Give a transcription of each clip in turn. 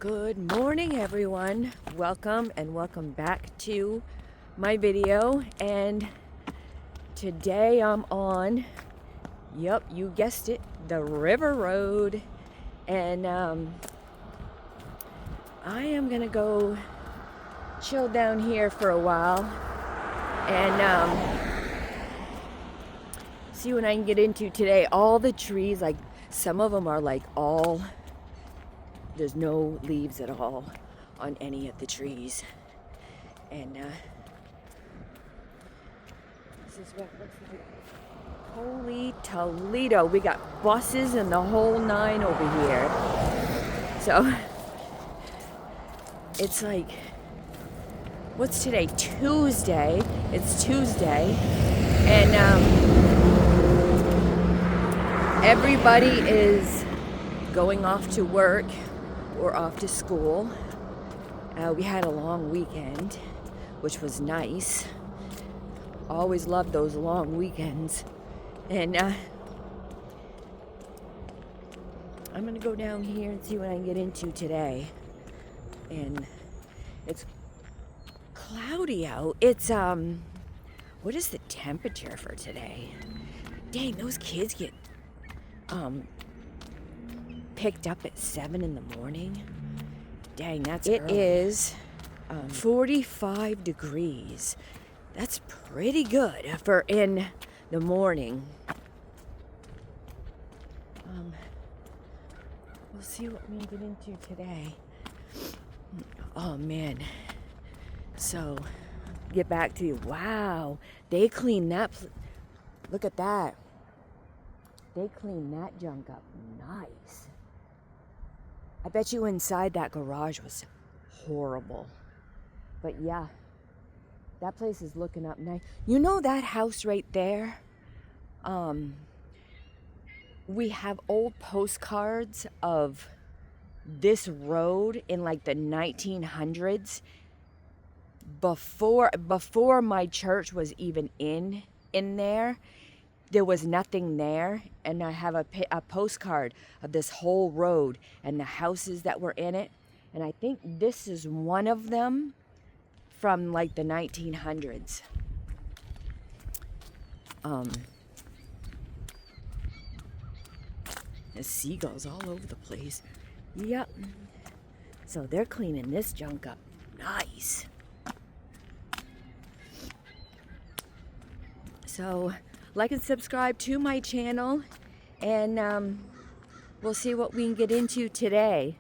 Good morning, everyone. Welcome back to my video. And today I'm on, yep, you guessed it, the River Road. And I am gonna go chill down here for a while and see what I can get into today. All the trees, like some of them are like there's no leaves at all on any of the trees. And this is what it looks like. Holy Toledo. We got buses and the whole nine over here. So it's like, what's today? Tuesday. It's Tuesday. And everybody is going off to work or off to school. We had a long weekend, which was nice. Always loved those long weekends. And I'm gonna go down here and see what I can get into today. And it's cloudy out. It's what is the temperature for today? Dang, those kids get picked up at 7 in the morning. Dang, that's early. It is 45 degrees. That's pretty good for in the morning. We'll see what we get into today. Oh man. So, get back to you. Wow, they cleaned that. Look at that. They cleaned that junk up nice. I bet you inside that garage was horrible. But yeah, that place is looking up nice. You know that house right there? We have old postcards of this road in like the 1900s. Before my church was even in there. There was nothing there, and I have a postcard of this whole road and the houses that were in it, and I think this is one of them from like the 1900s. There's seagulls all over the place. Yep. So they're cleaning this junk up nice. So like and subscribe to my channel, and we'll see what we can get into today.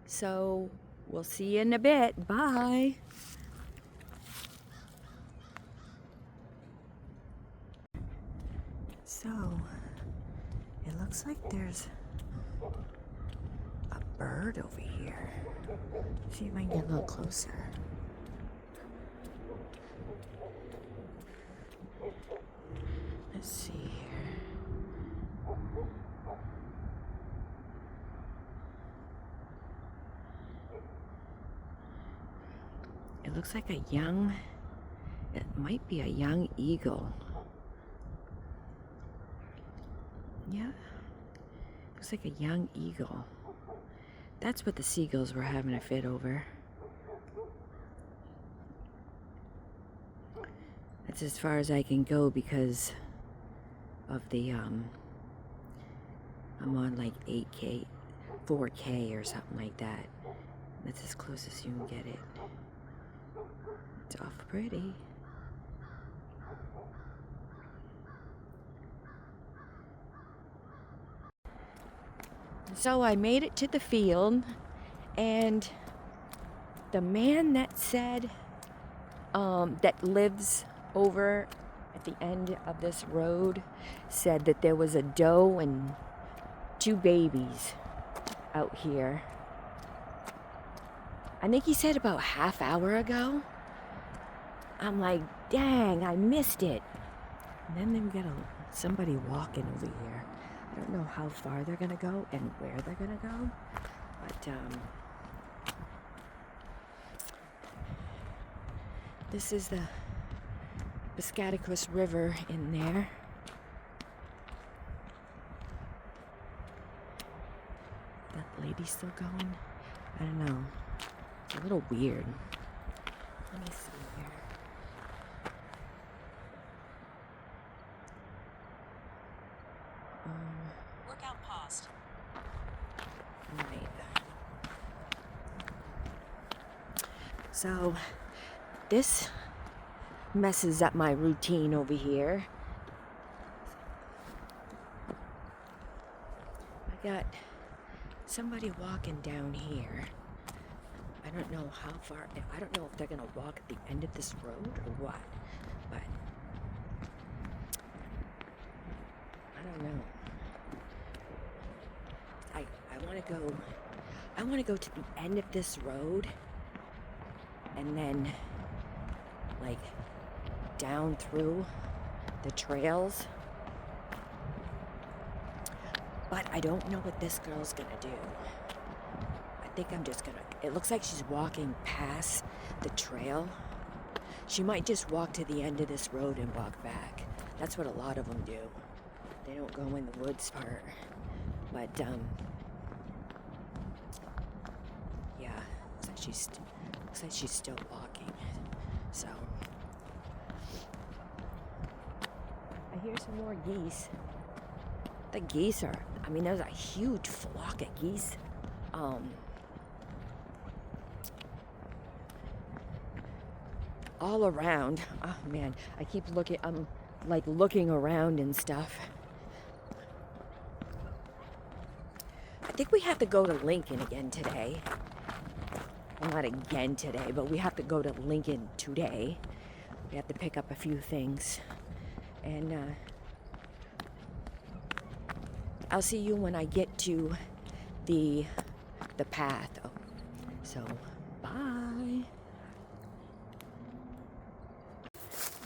So we'll see you in a bit. Bye. So it looks like there's a bird over here. See if I can get a little closer. Let's see here. It looks like it might be a young eagle. Yeah, looks like a young eagle. That's what the seagulls were having a fit over. That's as far as I can go because of the I'm on like 8K, 4K or something like that. That's as close as you can get it. It's awful pretty. So I made it to the field, and the man that said that lives over at the end of this road said that there was a doe and 2 babies out here. I think he said about half hour ago. I'm like, dang, I missed it. And then we got somebody walking over here. I don't know how far they're gonna go and where they're gonna go, but this is the Piscataqua River in there. That lady's still going. I don't know. It's a little weird. Let me see here. Workout paused. Right. So, this messes up my routine over here. I got somebody walking down here. I don't know how far, I don't know if they're gonna walk at the end of this road or what, but I don't know. I want to go to the end of this road and then like down through the trails. But I don't know what this girl's gonna do. I think I'm just gonna, it looks like she's walking past the trail. She might just walk to the end of this road and walk back. That's what a lot of them do. They don't go in the woods part. But yeah, looks like she's still walking. So I hear some more geese. The geese are, I mean, there's a huge flock of geese. All around. Oh man, I keep looking, I'm like looking around and stuff. I think we have to go to Lincoln again today. Well, not again today, but we have to go to Lincoln today. We have to pick up a few things. And I'll see you when I get to the path. Oh, so, bye.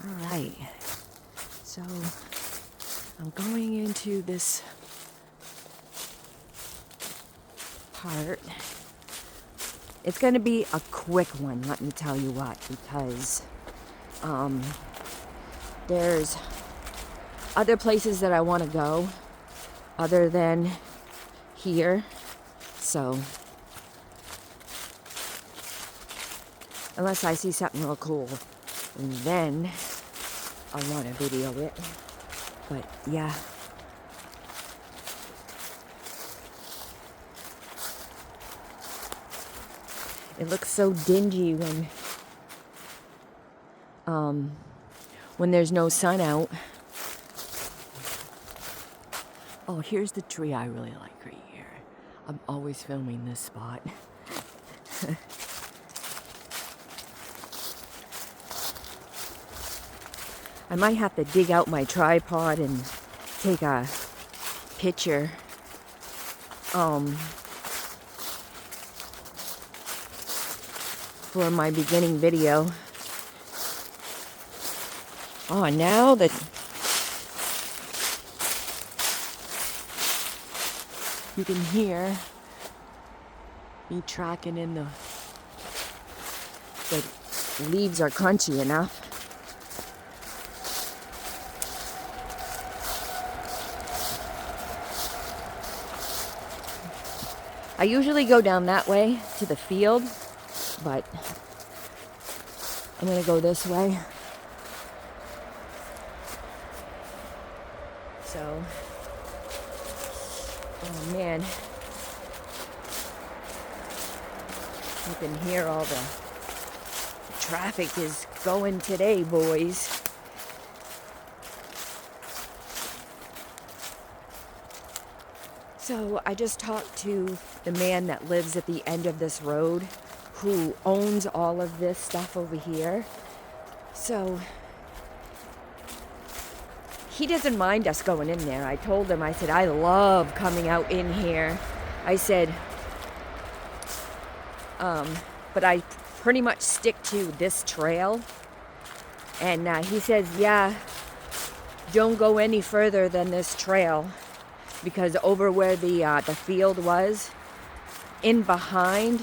All right. So, I'm going into this part. It's going to be a quick one, let me tell you what, because there's other places that I want to go other than here. So, unless I see something real cool, then I want to video it. But yeah. It looks so dingy when there's no sun out. Oh, here's the tree I really like right here. I'm always filming this spot. I might have to dig out my tripod and take a picture. For my beginning video. Oh, now that you can hear me tracking in the leaves are crunchy enough. I usually go down that way to the field, but I'm gonna go this way. So, oh man, you can hear all the traffic is going today, boys. So I just talked to the man that lives at the end of this road, who owns all of this stuff over here. So he doesn't mind us going in there. I told him, I said, I love coming out in here. I said, but I pretty much stick to this trail. And he says, yeah, don't go any further than this trail, because over where the field was, in behind,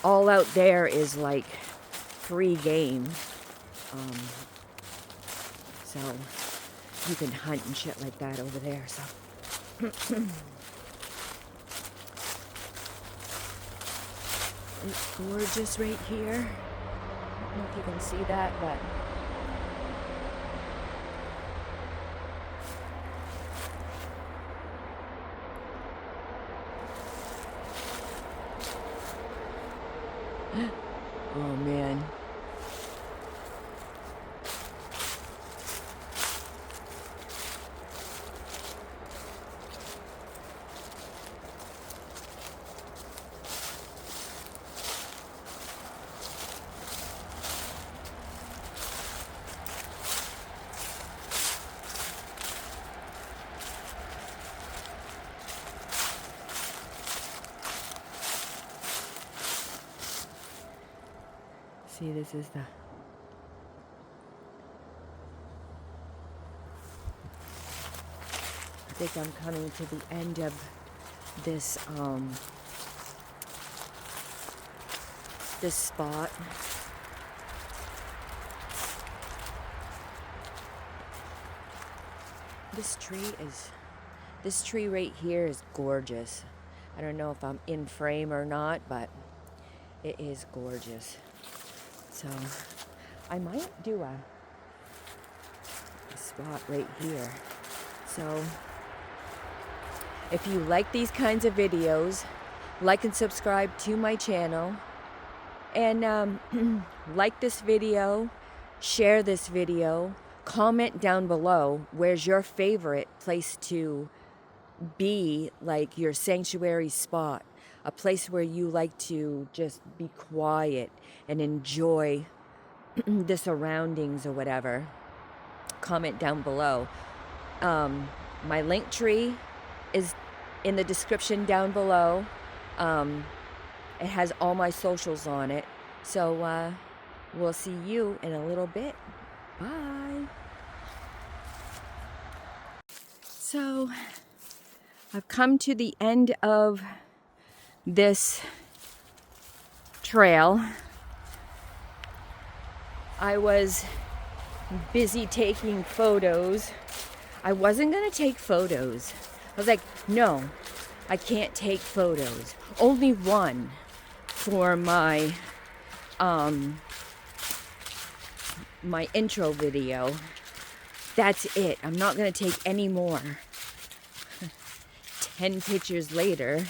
all out there is like free game. So you can hunt and shit like that over there. So It's gorgeous right here. I don't know if you can see that, but oh man. See, this is the I think I'm coming to the end of this this spot. This tree right here is gorgeous. I don't know if I'm in frame or not, but it is gorgeous. So I might do a spot right here. So if you like these kinds of videos, like and subscribe to my channel, and like this video, share this video, comment down below where's your favorite place to be, like your sanctuary spot, a place where you like to just be quiet and enjoy the surroundings or whatever. Comment down below. My link tree is in the description down below. It has all my socials on it. So we'll see you in a little bit. Bye. So I've come to the end of this trail. I was busy taking photos. I wasn't gonna take photos. I was like, no, I can't take photos. Only one for my my intro video. That's it. I'm not gonna take any more. 10 pictures later,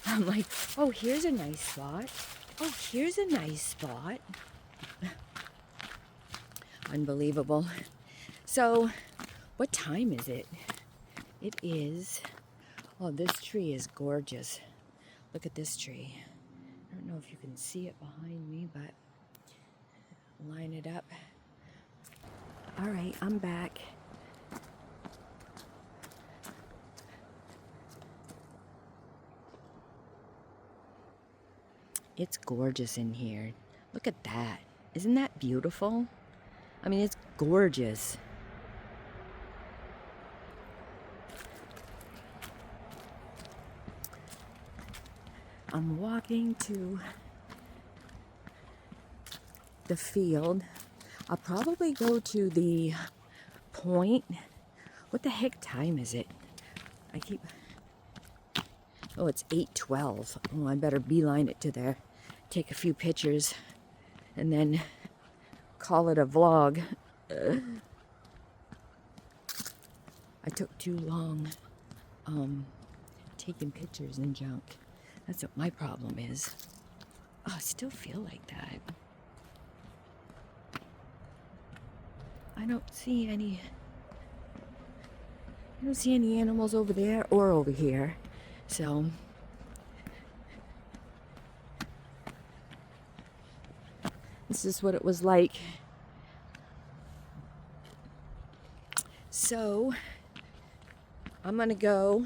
I'm like, oh, here's a nice spot. Oh, here's a nice spot. Unbelievable. So, what time is it? It is, oh, this tree is gorgeous. Look at this tree. I don't know if you can see it behind me, but line it up. All right, I'm back. It's gorgeous in here. Look at that. Isn't that beautiful? I mean, it's gorgeous. I'm walking to the field. I'll probably go to the point. What the heck time is it? Oh, it's 8:12. Oh, I better beeline it to there. Take a few pictures and then call it a vlog. I took too long taking pictures and junk. That's what my problem is. Oh, I still feel like that. I don't see any animals over there or over here. So this is what it was like. So I'm gonna go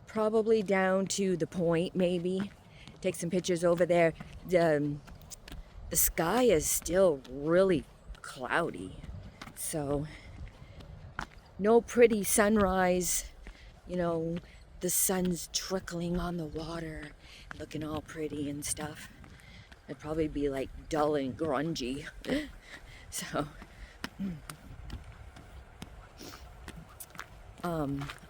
probably down to the point, maybe take some pictures over there. The sky is still really cloudy, so no pretty sunrise. You know, the sun's trickling on the water, looking all pretty and stuff. It'd probably be like dull and grungy. So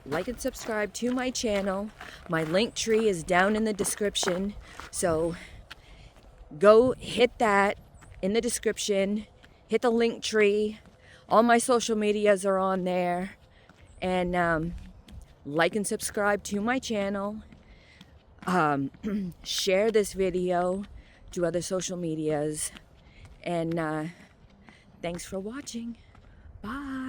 Like and subscribe to my channel. My link tree is down in the description, so go hit that in the description. Hit the link tree. All my social medias are on there. And like and subscribe to my channel. Share this video to other social medias. And thanks for watching. Bye.